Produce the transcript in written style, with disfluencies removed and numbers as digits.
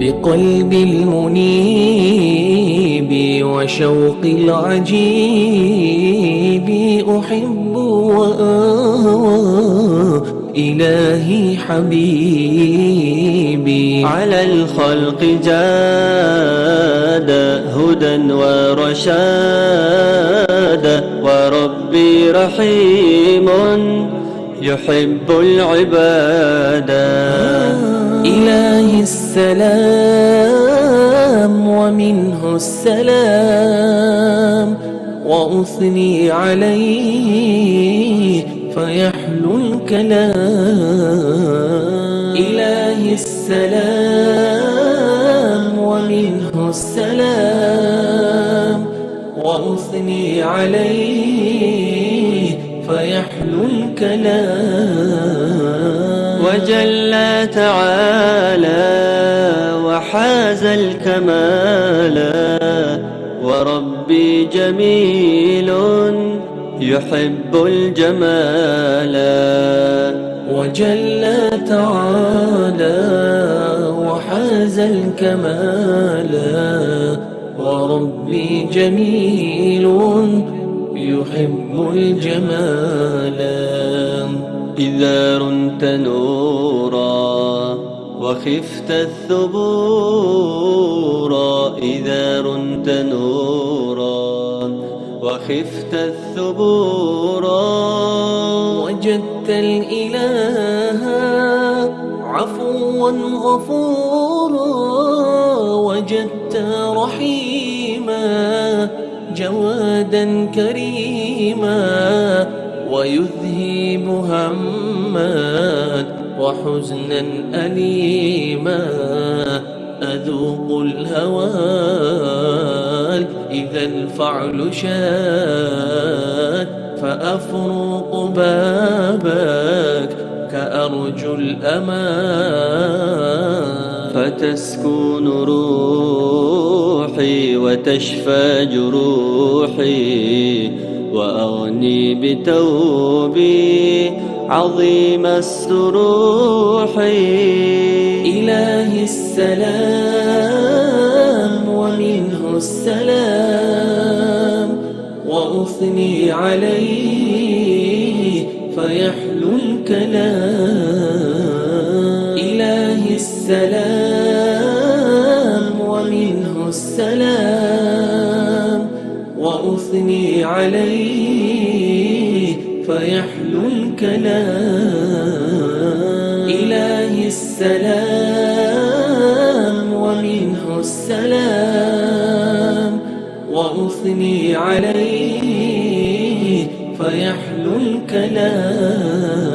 بقلب المنيب وشوق العجيب أحب وآوى إلهي حبيبي. على الخلق جاد هدى ورشاد، وربي رحيم يحب العبادة. إلهي السلام ومنه السلام، وأثني عليه فيحلو الكلام. إلهي السلام ومنه السلام، وأثني عليه فيحلو الكلام. وجل تعالى وحاز الكمال، وربي جميل يحب الجمال. وجل تعالى وحاز الكمال، وربي جميل يحب الجمال. إذا رنت نورا وخفت الثبورا، إذا رنت نورا وخفت الثبورا، وجدت الإله عفوا غفورا، وجدت رحيما جوادا كريما، ويذهب هما وحزنا أليما. أذوق الهوان إذا الفعل شاد، فأفرق بابك كأرجو الأمان. فتسكن روحي وتشفى جروحي، وأغني بتوبي عظيم السروح. إلهي السلام ومنه السلام، وأثني عليه فيحلو الكلام. إلهي السلام ومنه السلام، وأثني عليه فيحلو الكلام. إلهي السلام ومنه السلام، وأثني عليه فيحلو الكلام.